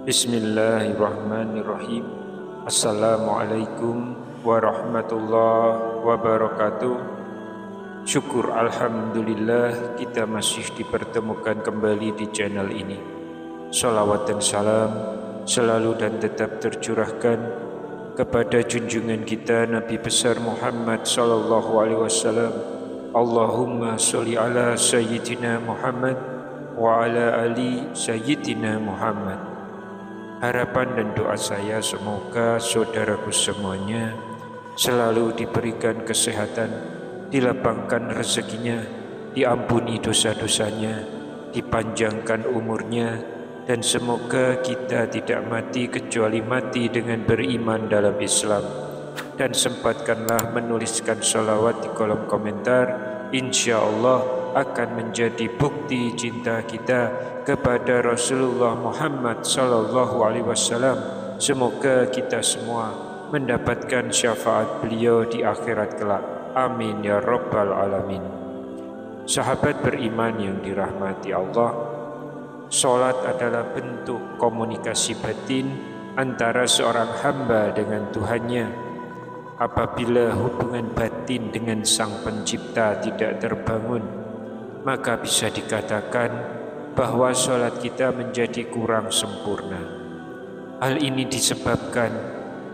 Bismillahirrahmanirrahim. Assalamualaikum warahmatullahi wabarakatuh. Syukur alhamdulillah kita masih dipertemukan kembali di channel ini. Salawat dan salam selalu dan tetap tercurahkan kepada junjungan kita Nabi besar Muhammad sallallahu alaihi wasallam. Allahumma sholli ala sayyidina Muhammad wa ala ali sayyidina Muhammad. Harapan dan doa saya semoga saudaraku semuanya selalu diberikan kesehatan, dilapangkan rezekinya, diampuni dosa-dosanya, dipanjangkan umurnya, dan semoga kita tidak mati kecuali mati dengan beriman dalam Islam. Dan sempatkanlah menuliskan sholawat di kolom komentar. Insya Allah akan menjadi bukti cinta kita kepada Rasulullah Muhammad sallallahu alaihi wasallam. Semoga kita semua mendapatkan syafaat beliau di akhirat kelak. Amin ya rabbal alamin. Sahabat beriman yang dirahmati Allah, salat adalah bentuk komunikasi batin antara seorang hamba dengan Tuhannya. Apabila hubungan batin dengan Sang Pencipta tidak terbangun, maka bisa dikatakan bahwa salat kita menjadi kurang sempurna. Hal ini disebabkan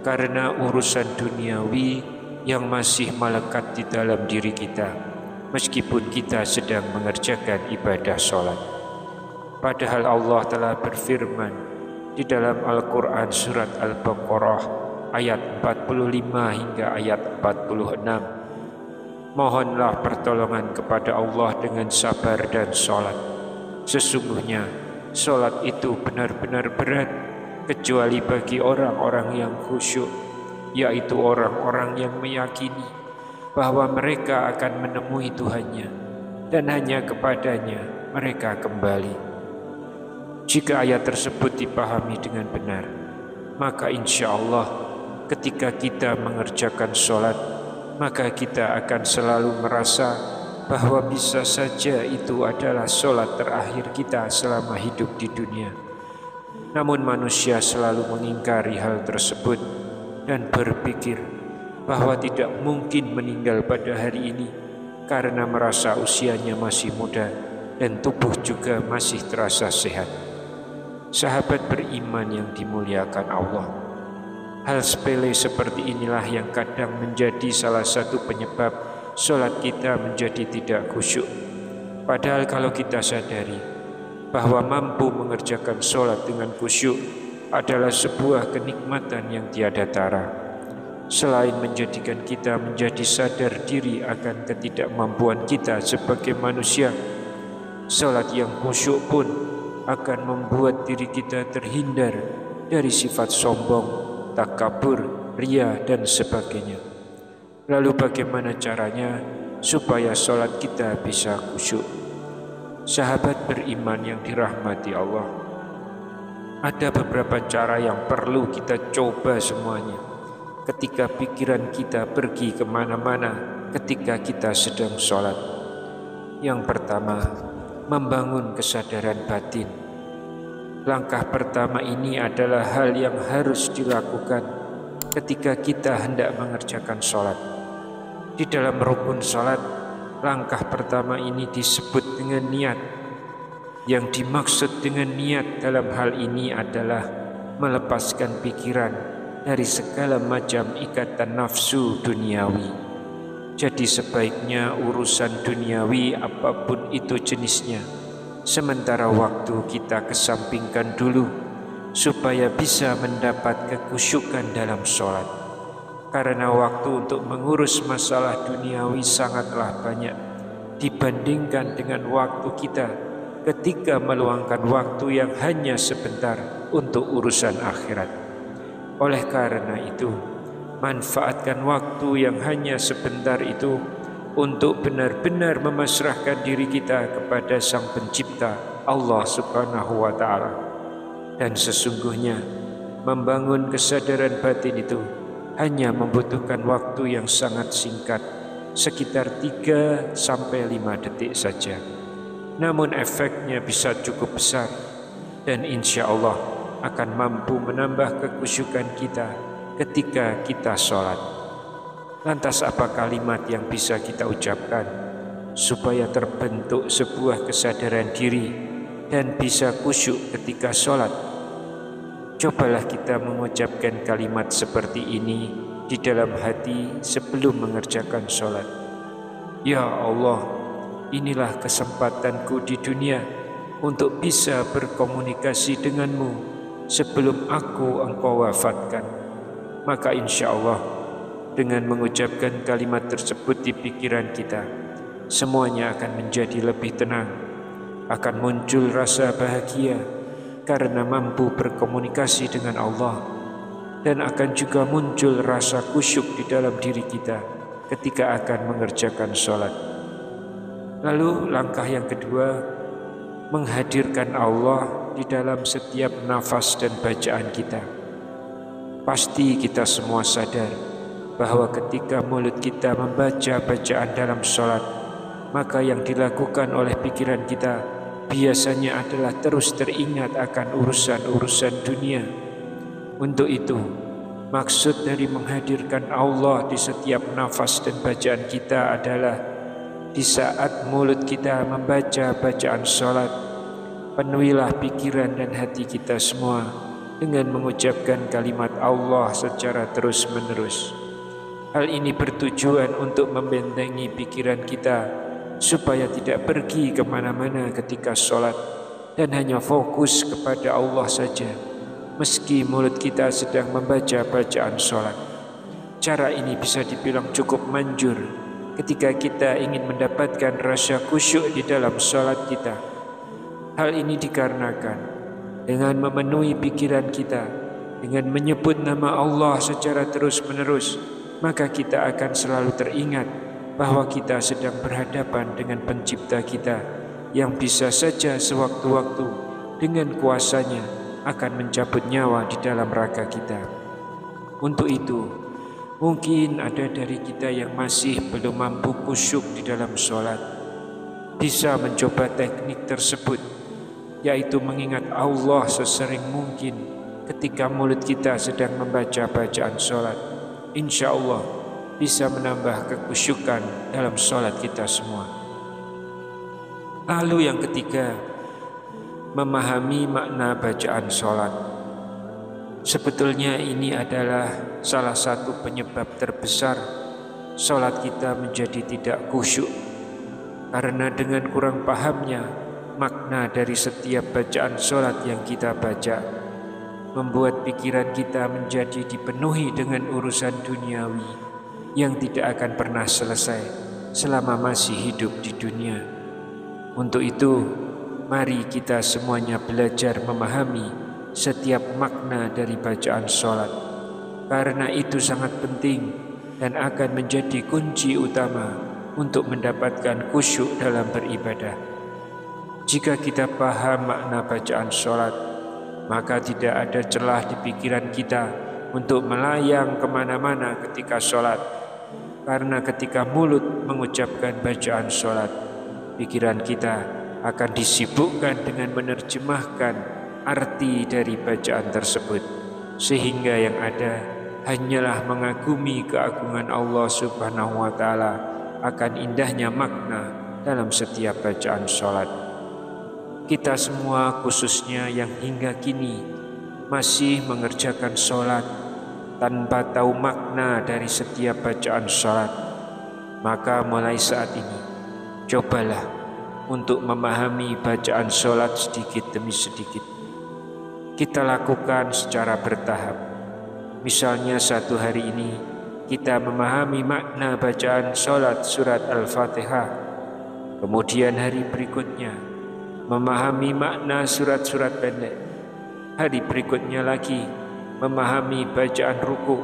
karena urusan duniawi yang masih melekat di dalam diri kita, meskipun kita sedang mengerjakan ibadah salat. Padahal Allah telah berfirman di dalam Al-Quran surat Al-Baqarah ayat 45 hingga ayat 46. Mohonlah pertolongan kepada Allah dengan sabar dan salat. Sesungguhnya salat itu benar-benar berat, kecuali bagi orang-orang yang khusyuk, yaitu orang-orang yang meyakini bahwa mereka akan menemui Tuhannya dan hanya kepadanya mereka kembali. Jika ayat tersebut dipahami dengan benar, maka insya Allah ketika kita mengerjakan sholat, maka kita akan selalu merasa bahwa bisa saja itu adalah sholat terakhir kita selama hidup di dunia. Namun manusia selalu mengingkari hal tersebut dan berpikir bahwa tidak mungkin meninggal pada hari ini karena merasa usianya masih muda dan tubuh juga masih terasa sehat. Sahabat beriman yang dimuliakan Allah, hal sepele seperti inilah yang kadang menjadi salah satu penyebab sholat kita menjadi tidak khusyuk. Padahal kalau kita sadari bahwa mampu mengerjakan sholat dengan khusyuk adalah sebuah kenikmatan yang tiada tara. Selain menjadikan kita menjadi sadar diri akan ketidakmampuan kita sebagai manusia, sholat yang khusyuk pun akan membuat diri kita terhindar dari sifat sombong, takabur, ria, dan sebagainya. Lalu bagaimana caranya supaya sholat kita bisa khusyuk? Sahabat beriman yang dirahmati Allah, ada beberapa cara yang perlu kita coba semuanya ketika pikiran kita pergi kemana-mana ketika kita sedang sholat. Yang pertama, membangun kesadaran batin. Langkah pertama ini adalah hal yang harus dilakukan ketika kita hendak mengerjakan sholat. Di dalam rukun sholat, langkah pertama ini disebut dengan niat. Yang dimaksud dengan niat dalam hal ini adalah melepaskan pikiran dari segala macam ikatan nafsu duniawi. Jadi sebaiknya urusan duniawi apapun itu jenisnya, sementara waktu kita kesampingkan dulu supaya bisa mendapat kekhusyukan dalam sholat. Karena waktu untuk mengurus masalah duniawi sangatlah banyak dibandingkan dengan waktu kita ketika meluangkan waktu yang hanya sebentar untuk urusan akhirat. Oleh karena itu, manfaatkan waktu yang hanya sebentar itu untuk benar-benar memasrahkan diri kita kepada Sang Pencipta Allah Subhanahu wa Ta'ala. Dan sesungguhnya membangun kesadaran batin itu hanya membutuhkan waktu yang sangat singkat, sekitar 3 sampai 5 detik saja. Namun efeknya bisa cukup besar dan insya Allah akan mampu menambah kekhusyukan kita ketika kita sholat. Lantas apa kalimat yang bisa kita ucapkan supaya terbentuk sebuah kesadaran diri dan bisa khusyuk ketika sholat? Cobalah kita mengucapkan kalimat seperti ini di dalam hati sebelum mengerjakan sholat. Ya Allah, inilah kesempatanku di dunia untuk bisa berkomunikasi denganmu sebelum Engkau wafatkan. Maka insya Allah dengan mengucapkan kalimat tersebut di pikiran kita, semuanya akan menjadi lebih tenang, akan muncul rasa bahagia karena mampu berkomunikasi dengan Allah, dan akan juga muncul rasa khusyuk di dalam diri kita ketika akan mengerjakan sholat. Lalu langkah yang kedua, menghadirkan Allah di dalam setiap nafas dan bacaan kita. Pasti kita semua sadar bahwa ketika mulut kita membaca bacaan dalam sholat, maka yang dilakukan oleh pikiran kita biasanya adalah terus teringat akan urusan-urusan dunia. Untuk itu, maksud dari menghadirkan Allah di setiap nafas dan bacaan kita adalah di saat mulut kita membaca bacaan sholat, penuhilah pikiran dan hati kita semua dengan mengucapkan kalimat Allah secara terus-menerus. Hal ini bertujuan untuk membentengi pikiran kita supaya tidak pergi kemana-mana ketika sholat dan hanya fokus kepada Allah saja, meski mulut kita sedang membaca bacaan sholat. Cara ini bisa dibilang cukup manjur ketika kita ingin mendapatkan rasa khusyuk di dalam sholat kita. Hal ini dikarenakan dengan memenuhi pikiran kita dengan menyebut nama Allah secara terus-menerus, maka kita akan selalu teringat bahwa kita sedang berhadapan dengan pencipta kita yang bisa saja sewaktu-waktu dengan kuasanya akan mencabut nyawa di dalam raga kita. Untuk itu, mungkin ada dari kita yang masih belum mampu khusyuk di dalam sholat, bisa mencoba teknik tersebut, yaitu mengingat Allah sesering mungkin ketika mulut kita sedang membaca bacaan sholat. Insya Allah bisa menambah kekhusyukan dalam sholat kita semua. Lalu yang ketiga, memahami makna bacaan sholat. Sebetulnya ini adalah salah satu penyebab terbesar sholat kita menjadi tidak khusyuk, karena dengan kurang pahamnya makna dari setiap bacaan sholat yang kita baca, membuat pikiran kita menjadi dipenuhi dengan urusan duniawi yang tidak akan pernah selesai selama masih hidup di dunia. Untuk itu, mari kita semuanya belajar memahami setiap makna dari bacaan sholat, karena itu sangat penting dan akan menjadi kunci utama untuk mendapatkan khusyuk dalam beribadah. Jika kita paham makna bacaan sholat, maka tidak ada celah di pikiran kita untuk melayang kemana-mana ketika sholat. Karena ketika mulut mengucapkan bacaan sholat, pikiran kita akan disibukkan dengan menerjemahkan arti dari bacaan tersebut, sehingga yang ada hanyalah mengagumi keagungan Allah Subhanahu wa Ta'ala akan indahnya makna dalam setiap bacaan sholat. Kita semua, khususnya yang hingga kini masih mengerjakan sholat tanpa tahu makna dari setiap bacaan sholat, maka mulai saat ini cobalah untuk memahami bacaan sholat sedikit demi sedikit. Kita lakukan secara bertahap. Misalnya satu hari ini kita memahami makna bacaan sholat surat Al-Fatihah, kemudian hari berikutnya memahami makna surat-surat pendek, hari berikutnya lagi memahami bacaan ruku,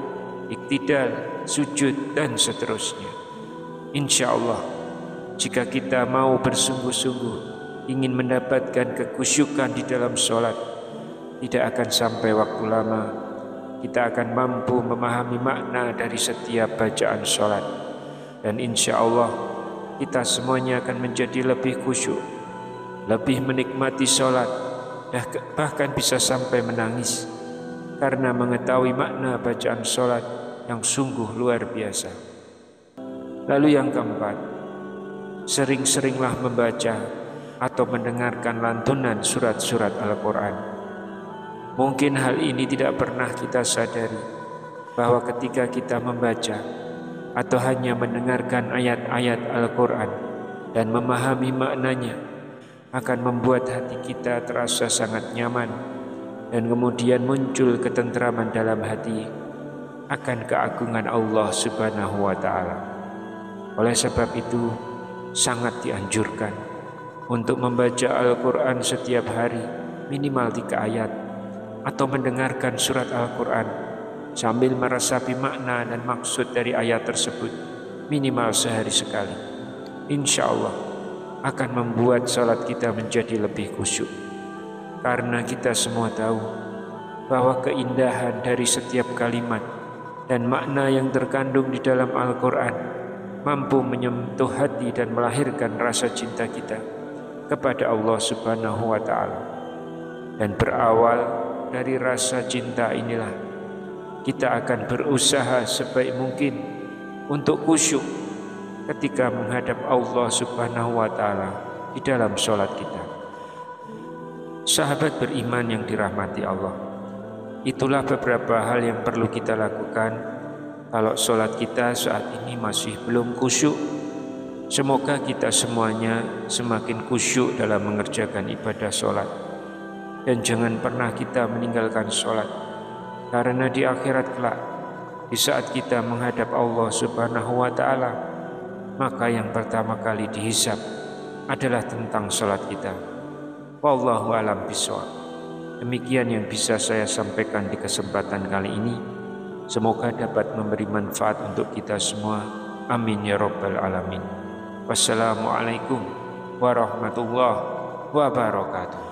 iktidal, sujud, dan seterusnya. Insya Allah, jika kita mau bersungguh-sungguh ingin mendapatkan kekhusyukan di dalam sholat, tidak akan sampai waktu lama kita akan mampu memahami makna dari setiap bacaan sholat. Dan insya Allah kita semuanya akan menjadi lebih khusyuk, lebih menikmati sholat, bahkan bisa sampai menangis karena mengetahui makna bacaan sholat yang sungguh luar biasa. Lalu yang keempat, sering-seringlah membaca atau mendengarkan lantunan surat-surat Al-Quran. Mungkin hal ini tidak pernah kita sadari, bahwa ketika kita membaca atau hanya mendengarkan ayat-ayat Al-Quran dan memahami maknanya, akan membuat hati kita terasa sangat nyaman, dan kemudian muncul ketentraman dalam hati akan keagungan Allah Subhanahu wa Ta'ala. Oleh sebab itu, sangat dianjurkan untuk membaca Al-Quran setiap hari minimal 3 ayat, atau mendengarkan surat Al-Quran sambil meresapi makna dan maksud dari ayat tersebut minimal sehari sekali. Insya Allah akan membuat salat kita menjadi lebih khusyuk, karena kita semua tahu bahwa keindahan dari setiap kalimat dan makna yang terkandung di dalam Al-Quran mampu menyentuh hati dan melahirkan rasa cinta kita kepada Allah Subhanahu wa Ta'ala. Dan berawal dari rasa cinta inilah kita akan berusaha sebaik mungkin untuk khusyuk ketika menghadap Allah Subhanahu wa Ta'ala di dalam sholat kita. Sahabat beriman yang dirahmati Allah, itulah beberapa hal yang perlu kita lakukan kalau sholat kita saat ini masih belum khusyuk. Semoga kita semuanya semakin khusyuk dalam mengerjakan ibadah sholat, dan jangan pernah kita meninggalkan sholat. Karena di akhirat kelak, di saat kita menghadap Allah Subhanahu wa Ta'ala, maka yang pertama kali dihisab adalah tentang salat kita. Wallahu a'lam bishawab. Demikian yang bisa saya sampaikan di kesempatan kali ini. Semoga dapat memberi manfaat untuk kita semua. Amin ya rabbal alamin. Wassalamualaikum warahmatullahi wabarakatuh.